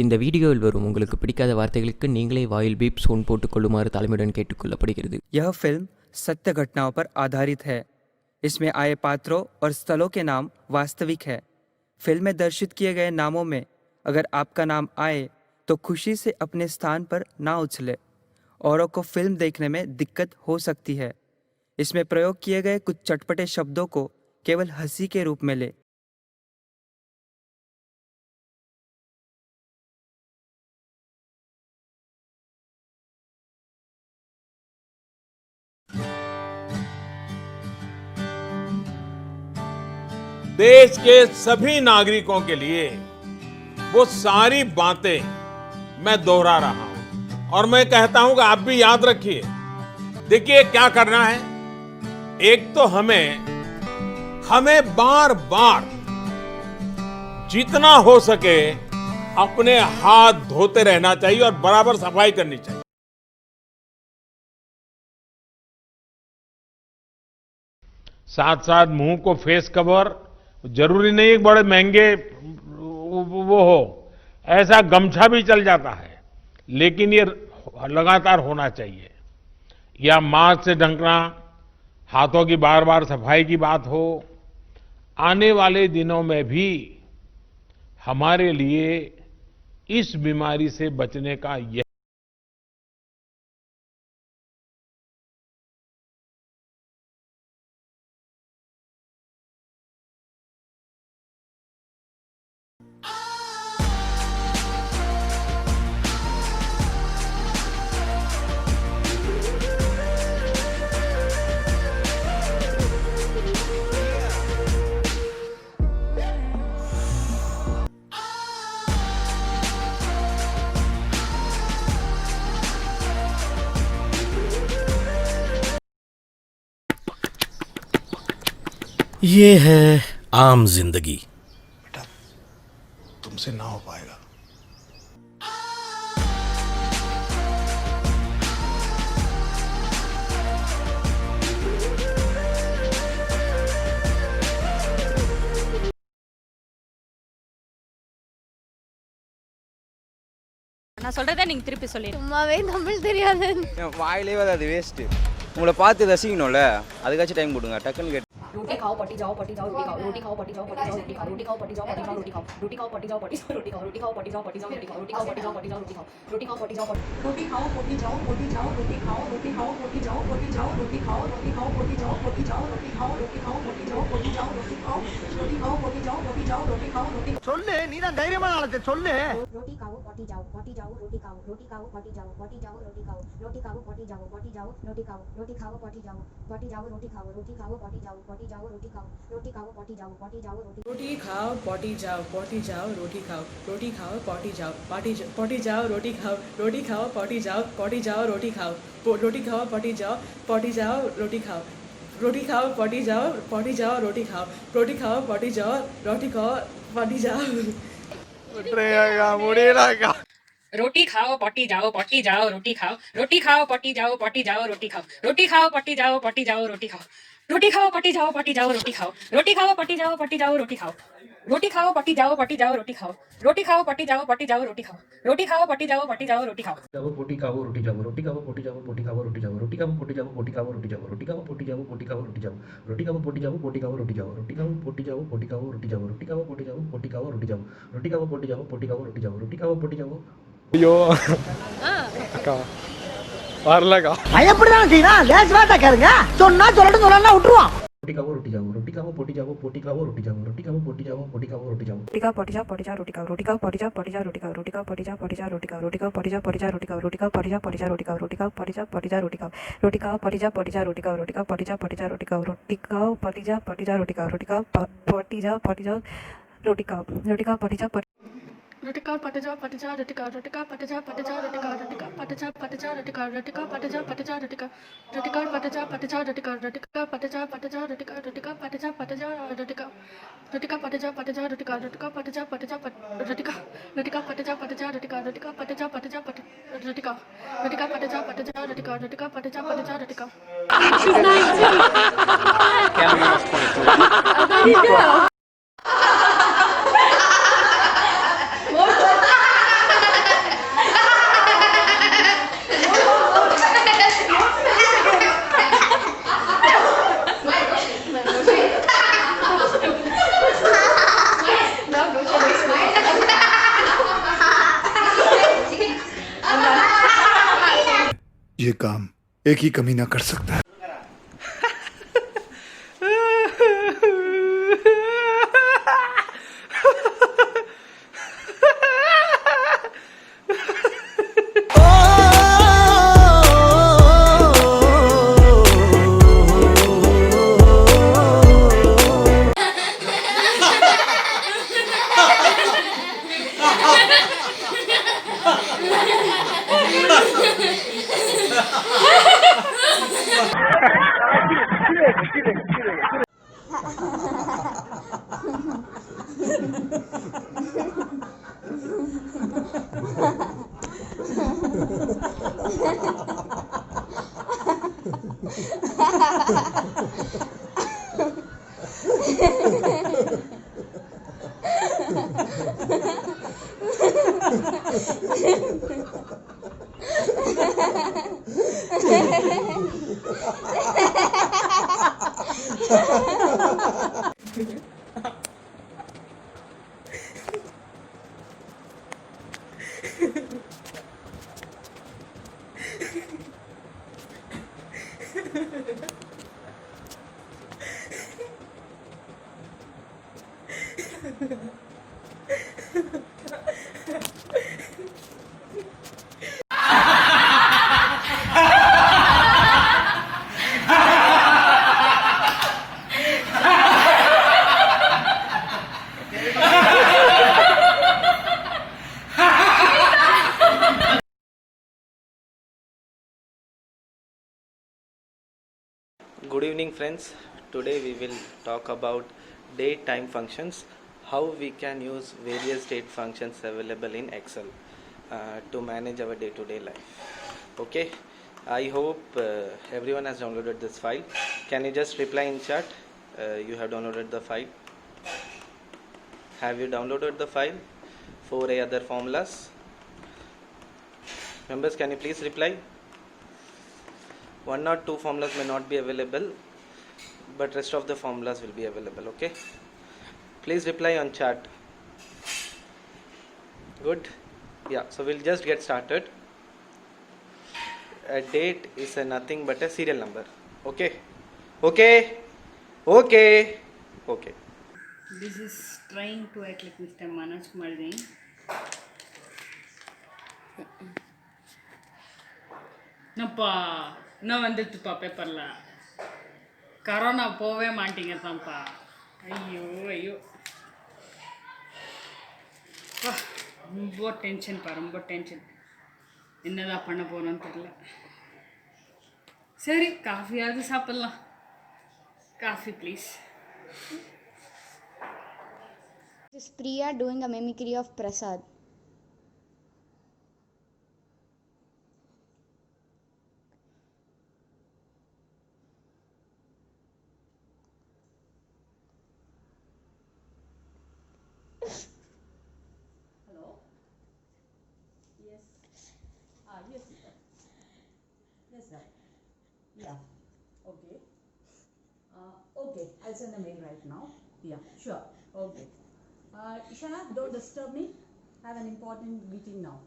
இந்த வீடியோவில் வரும் உங்களுக்கு பிடிக்காத வார்த்தைகளுக்கு நீங்களே வாயில் பீப் சவுண்ட் போட்டுக்கொள்ளுமாறு தாழ்மையுடன் கேட்டுக்கொள்ளப்படுகிறது. यह फिल्म सत्य घटनाओं पर आधारित है. इसमें आए पात्रों और स्थलों के नाम वास्तविक है. फिल्म में दर्शित किए गए नामों में अगर आपका नाम आए तो खुशी से अपने स्थान पर ना उछले. औरों को फिल्म देखने में दिक्कत हो सकती है. इसमें प्रयोग किए गए कुछ चटपटे शब्दों को केवल हंसी के रूप में ले. देश के सभी नागरिकों के लिए वो सारी बातें मैं दोहरा रहा हूं और मैं कहता हूं कि आप भी याद रखिए. देखिए क्या करना है. एक तो हमें बार बार जितना हो सके अपने हाथ धोते रहना चाहिए और बराबर सफाई करनी चाहिए. साथ साथ मुंह को फेस कवर जरूरी नहीं एक बड़े महंगे वो हो, ऐसा गमछा भी चल जाता है, लेकिन ये लगातार होना चाहिए. या मास्क से ढकना, हाथों की बार बार सफाई की बात हो. आने वाले दिनों में भी हमारे लिए इस बीमारी से बचने का यह ये है आम जिंदगी. बेटा तुमसे ना हो पाएगा. நான் சொல்றதை நீங்க திருப்பி சொல்லிடுங்க. சும்மாவே தமிழ் தெரியாது. வாயிலே வராது, வேஸ்ட். உங்களை பார்த்து ரசிக்கணும்ல, அதுக்காச்சும் டைம் கொடுங்க. டக்குன்னு கேட்டு रोटी खाओ पटी जाओ पटी जाओ रोटी खाओ रोटी खाओ पटी जाओ पटी जाओ रोटी खाओ रोटी खाओ पटी जाओ पटी जाओ रोटी खाओ रोटी खाओ पटी जाओ पटी जाओ रोटी खाओ रोटी खाओ पटी जाओ पटी जाओ रोटी खाओ रोटी खाओ पटी जाओ पटी जाओ रोटी खाओ रोटी खाओ पटी जाओ रोटी खाओ पटी जाओ रोटी जाओ रोटी खाओ रोटी खाओ पटी जाओ पटी जाओ रोटी खाओ रोटी खाओ पटी जाओ पटी जाओ रोटी खाओ रोटी खाओ पटी जाओ पटी जाओ रोटी खाओ पटी जाओ पटी जाओ रोटी खाओ रोटी சொல்லு, நீ தான் தைரியமான ஆளு, சொல்லு. रोटी खाओ पटी जाओ पटी जाओ रोटी खाओ रोटी खाओ पटी जाओ पटी जाओ रोटी खाओ रोटी खाओ पटी जाओ पटी जाओ रोटी खाओ रोटी खाओ पटी जाओ पटी जाओ रोटी खाओ रोटी खाओ पटी जाओ पटी जाओ रोटी खाओ रोटी खाओ पटी जाओ पटी जाओ रोटी खाओ पटी जाओ पटी जाओ रोटी खाओ रोटी खाओ पटी जाओ पटी जाओ रोटी खाओ रोटी खाओ पटी जाओ रोटी खाओ रोटी खाओ पटी जाओ रोटी खाओ रोटी खाओ पटी जाओ रोटी खाओ रोटी खाओ पटी जाओ रोटी खाओ पटी जाओ முடியலக்கா. रोटी खाओ पटी जाओ रोटी खाओ रोटी खाओ पटी जाओ रोटी खाओ रोटी खाओ पटी जाओ रोटी खाओ रोटी खाओ पटी जाओ रोटी खाओ रोटी खाओ पटी जाओ रोटी खाओ रोटी खाओ पटी जाओ रोटी खाओ रोटी खाओ पटी जाओ रोटी खाओ रोटी खाओ पटी जाओ रोटी खाओ पोटी खाओ रोटी जाओ रोटी खाओ पोटी जाओ पोटी खाओ रोटी जाओ रोटी खाओ पोटी जाओ पोटी खाओ रोटी जाओ रोटी खाओ पोटी जाओ पोटी खाओ रोटी जाओ रोटी खाओ पोटी जाओ पोटी खाओ रोटी जाओ रोटी खाओ पोटी जाओ पोटी खाओ रोटी जाओ रोटी खाओ पोटी जाओ पोटी खाओ रोटी जाओ रोटी खाओ पोटी जाओ पोटी खाओ रोटी जाओ रोटी खाओ पोटी जाओ. ஐயோ அக்கா வரலக்கா. பயப்படாம செய்யனா லேஸ் வாட்டா கேளுங்க. சொன்னா சொல்லட்டும் சொல்லனா விட்டுருவான். रोटी खाओ रोटी जाओ रोटी खाओ पोटी जाओ पोटी खाओ रोटी जाओ रोटी खाओ पोटी जाओ पोटी खाओ रोटी जाओ रोटी खाओ पटी जाओ रोटी खाओ रोटी खाओ पटी जाओ रोटी खाओ रोटी खाओ पटी जाओ रोटी खाओ रोटी खाओ पटी जाओ रोटी खाओ रोटी खाओ रोटी खाओ पटी जाओ रोटी खाओ रोटी खाओ पटी जाओ रोटी खाओ रोटी खाओ पटी जाओ रोटी खाओ रोटी खाओ पटी जाओ रोटी खाओ रोटी खाओ पटी जाओ रोटी खाओ रोटी खाओ पटी जाओ रोटी खाओ रोटी खाओ पटी जाओ रोटी खाओ पट जाओ रोटी खाओ पट जाओ रोटी खाओ पट जाओ पट जाओ रोटी खाओ रोटी खाओ पट जाओ पट जाओ रोटी खाओ रोटी खाओ पट जाओ रोटी खाओ रोटी खाओ पट जाओ रोटी खाओ रोटी खाओ रोटी खाओ पट जाओ रोटी खाओ रोटी खाओ पट जाओ रोटी खाओ पट जाओ रोटी खाओ पट जाओ रोटी खाओ रोटी खाओ पट जाओ रोटी खाओ पट जाओ रोटी खाओ रोटी खाओ पट जाओ पट जाओ रोटी खाओ पट जाओ पट जाओ रोटी खाओ रोटी खाओ पट जाओ रोटी खाओ. ये काम एक ही कमीना कर सकता है। Good evening friends. Today we will talk about date time functions, how we can use various date functions available in Excel to manage our day-to-day life. Okay, I hope everyone has downloaded this file. Can you just reply in chat you have downloaded the file? Have you downloaded the file for other formulas? Members, can you please reply? One or two formulas may not be available, but rest of the formulas will be available. Okay, please reply on chat. Good. Yeah, so we'll just get started. A date is nothing but a serial number. Okay. This is trying to act like Mr. Manoj Kumar Jain. இன்னும் வந்துட்டுப்பா பேப்பரில் corona போகவே மாட்டீங்க தான்ப்பா. ஐயோ ரொம்ப டென்ஷன்ப்பா, ரொம்ப tension. என்னதான் பண்ண போகிறோன்னு தெரில. சரி, காஃபியாவது சாப்பிட்லாம். Coffee please. This is Priya doing a mimicry of Prasad. Okay, I'll send a mail right now. Yeah, sure. Okay. Ishana, don't disturb me. I have an important meeting now.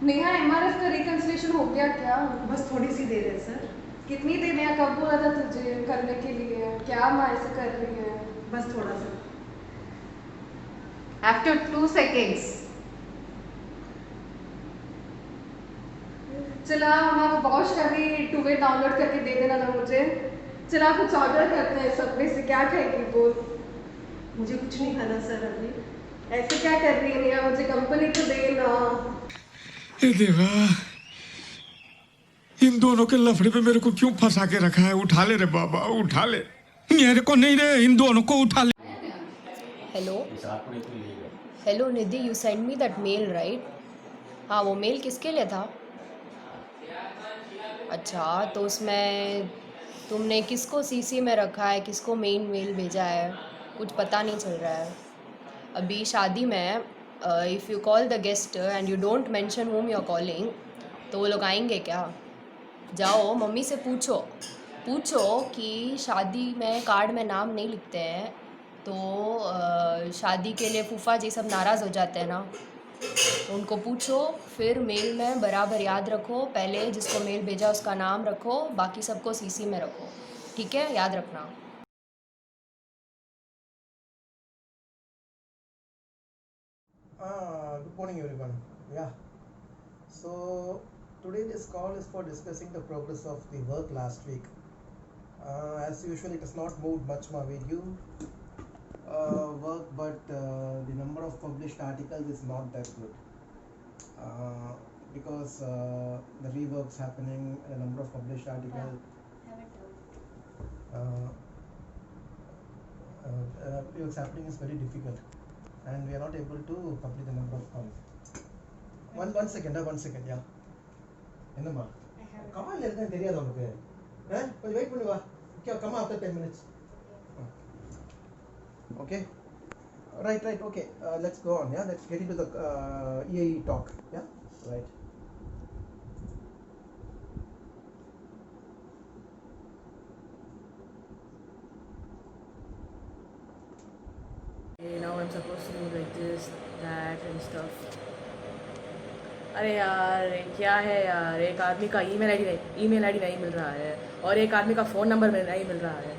Neha, MRF का reconciliation हो गया क्या? बस थोड़ी सी देर है sir. कितनी देर? नेहा, कब बोला था तुझे करने के लिए? क्या माँ ऐसे कर रही है? बस थोड़ा सा. After 2 seconds. चला माँ, वो वॉश कर रही 2-वे डाउनलोड करके दे देना था मुझे. चला कुछ ऑर्डर करते हैं, सब में से क्या खाएगी बोल. मुझे कुछ नहीं खाना सर अभी. ऐसे क्या कर रही है नेहा? मुझे कंपनी तो देना. हे देवा, इन दोनों के लफड़े पे मेरे को क्यों फंसा के रखा है? उठा ले रे बाबा, उठा ले. मेरे को नहीं रे, इन दोनों को उठा ले. Hello Nidhi, you send me that mail right? हाँ, वो मेल किसके लिए था? अच्छा, तो उसमें तुमने किसको सीसी में रखा है, किसको मेन मेल भेजा है, कुछ पता नहीं चल रहा है. अभी शादी में if you call the guest and you don't mention whom you are calling, तो वो लोग आएंगे क्या? जाओ मम्मी से पूछो कि शादी में कार्ड में नाम नहीं लिखते हैं तो शादी के लिए फूफा जी सब नाराज़ हो जाते हैं ना। उनको पूछो, फिर मेल में बराबर याद रखो, पहले जिसको मेल भेजा उसका नाम रखो, बाकी सबको सीसी में रखो, ठीक है, याद रखना। Good morning, everyone. Yeah. So today this call is for discussing the progress of the work last week. As usual, it has not moved much more with you work, but the number of published articles is not that good because the reworks happening, the number of published articles. Reworks happening is very difficult, and we are not able to complete the number of calls. One second, yeah. என்னம்மா கமால் எழுதுறது தெரியாது உனக்கு? கொஞ்சம் wait பண்ணு வா. Come after 10 minutes. Okay. Right. Okay. Let's go on. Yeah. Let's get into the EAE talk. Yeah. Right. Now I'm supposed to do like this, that and stuff. अरे यार क्या है यार, एक आदमी का ईमेल आईडी नहीं मिल रहा है, और एक आदमी का फ़ोन नंबर नहीं मिल रहा है,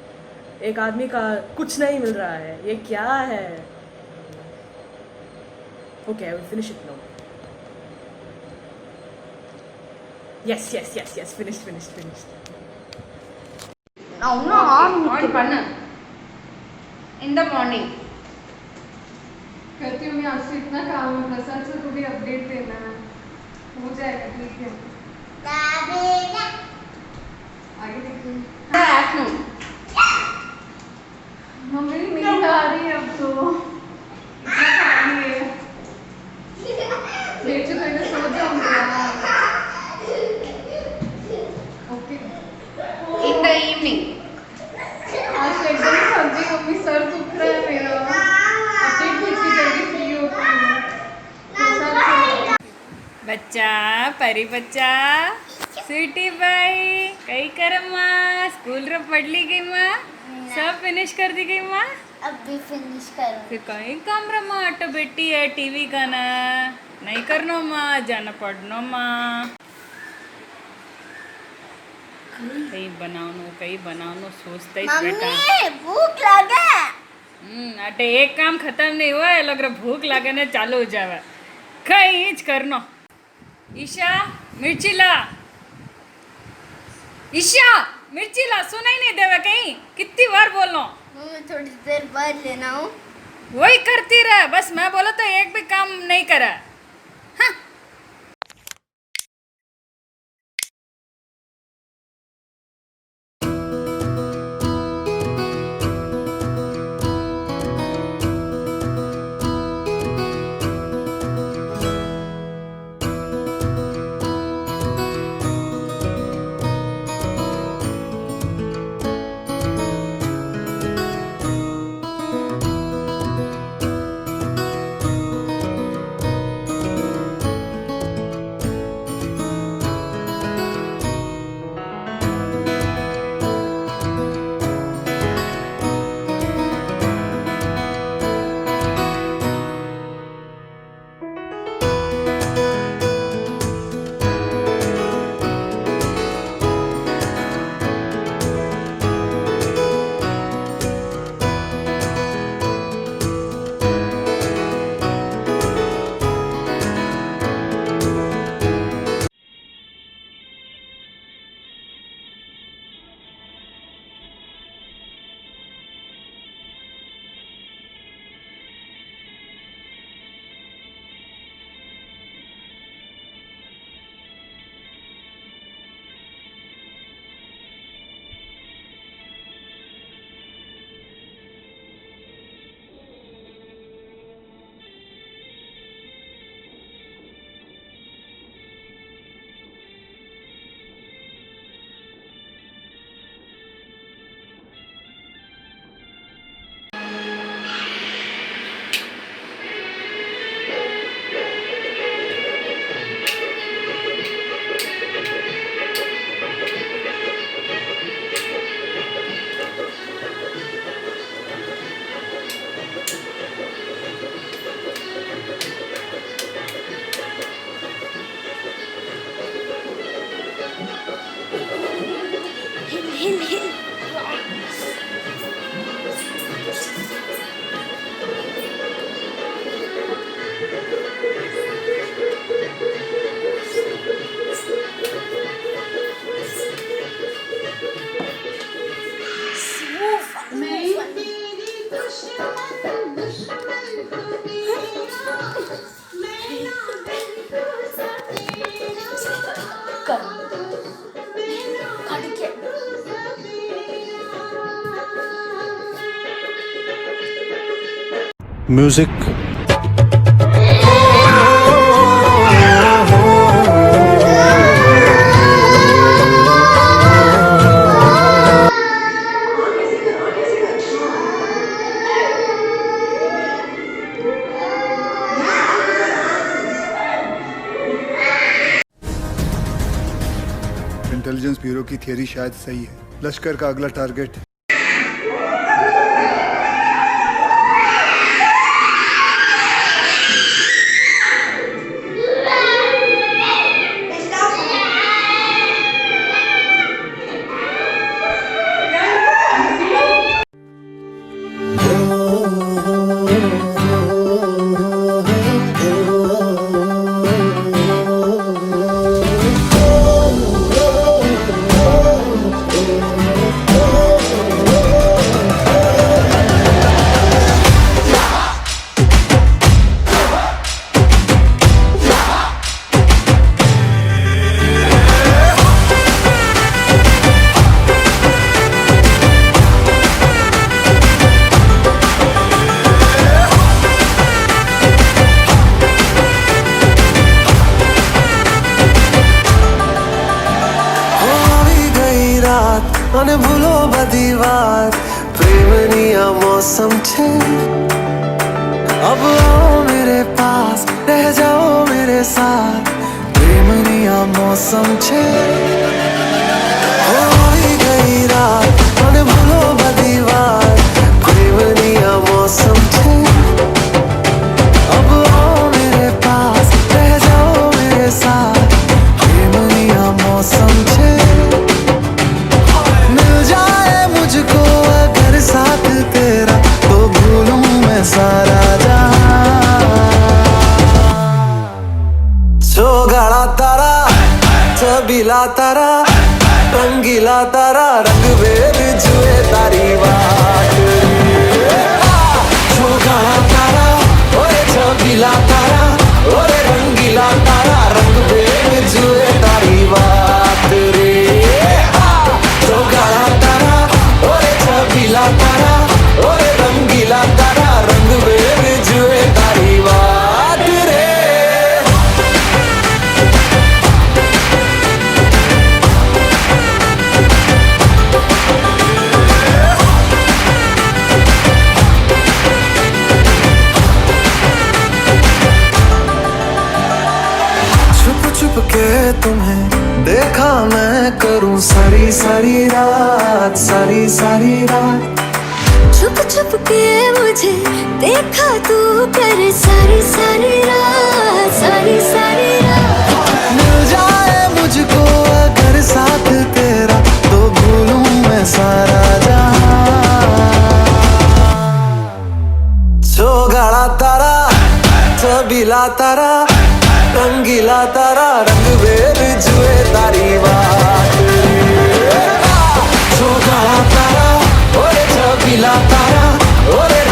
एक आदमी का कुछ नहीं मिल रहा है, ये क्या है? Okay, I will finish it now. Yes, finished. on panna in the morning. कहती हूँ मैं आज से इतना काम है, प्रसाद से को भी अपडेट देना है, हो जाएगा ठीक है। आगे देखिए मम्मी नींद आ रही है अब तो, इतना खाली है, लेट से पहले सो जाऊंगी। Okay In the evening. आज तो एकदम थक गई मम्मी, सर दुख रहा है मेरा, अपडेट भेज के जल्दी फ्री होती हूँ। बच्चा परी बच्चा स्वीटी बाई कई करम्मा स्कूल रे पढ़ली गई माँ, सब फिनिश कर दी गई माँ। अब भी फिनिश करो। फिर कहीं काम रहा अट बेटी है टीवी का ना नहीं करनो माँ, जाना पढ़नो माँ। कहीं बनाओ सोचते ही बेटा भूख लगे। अटे एक काम खत्म नहीं हुआ है, लग रहा भूख लगे ने चालू हो जावे, कहीं करनो। ईशा मिर्ची ला, सुनाई नहीं देवे कहीं, कितनी बार बोलो? थोड़ी देर बाद लेना हूँ। वही करती रहे, बस मैं बोला तो एक भी काम नहीं करा। हाँ। म्यूजिक इंटेलिजेंस ब्यूरो की थियरी शायद सही है। लश्कर का अगला टारगेट અને ભૂલો બધી વાત પ્રેમની આ મૌસમ છે अब आओ मेरे पास रह जाओ मेरे साथ प्रेमनी आ मौसम छे होई गई रात અને ભૂલો બધી વાત પ્રેમની આ मौसम छे अब आओ मेरे पास रह जाओ मेरे साथ प्रेमनी आ मौसम छे मुझको अगर साथ तेरा तो भूलूं मैं सारा गाड़ा तारा छबीला तारा रंगीला तारा रंग वेद जुए तारी बात गाड़ा तारा ओरे छबीला तारा ओरे रंगीला तारा रंग वेद जुए तारी बात रे गाड़ा तारा ओरे छबीला तारा ओरे रंगीला तारा रंग वेद जुए तारी बात रे छुप छुप के तुम्हें देखा मैं करूं सारी सारी रात सारी सारी रात छुप छुप के मुझे देखा तू कर सारी सारी रात मिल जाए मुझको अगर साथ तेरा तो भूलूं मैं सारा जो गाड़ा तारा छबीला तारा रंगीला तारा रंग वेद जुए तारी बात जो गाड़ा तारा ओरे छबीला तारा ओरे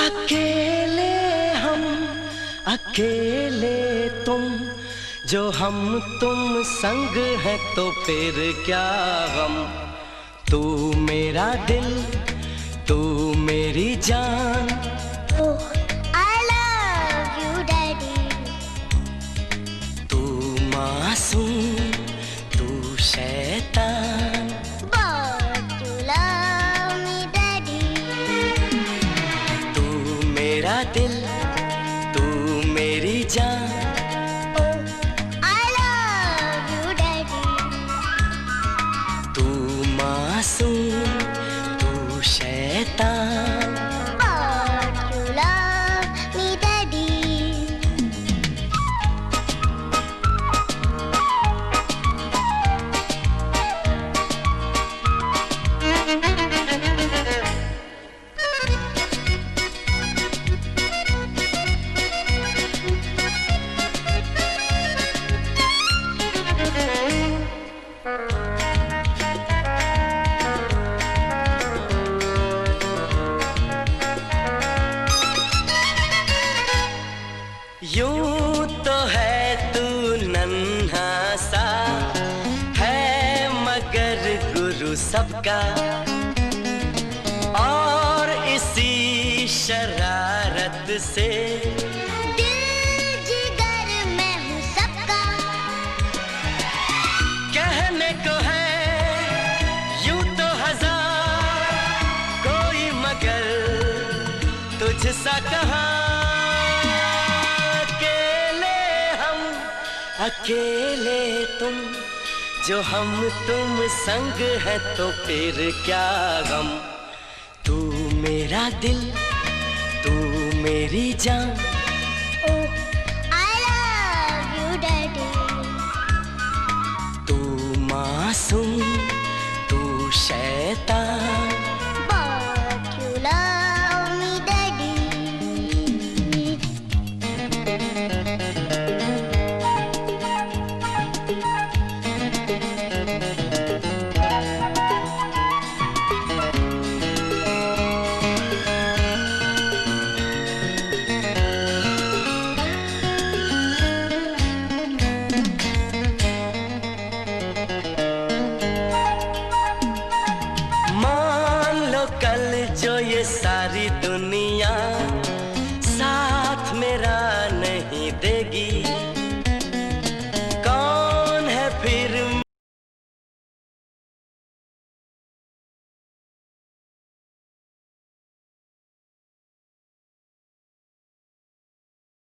अकेले हम अकेले तुम जो हम तुम संग है तो फिर क्या गम तू मेरा दिल तू मेरी जान I love you daddy तू मासूम तू शैतान but you love me daddy तू मेरा दिल तू मेरी जान oh यूं तो है तू नन्हा सा, है मगर गुरु सबका, और इसी शरारत से कहने को है यूं तो हजार, कोई मगर तुझसा कहाँ। अकेले हम अकेले तुम, जो हम तुम संग है तो फिर क्या गम। तू मेरा दिल, तू मेरी जान,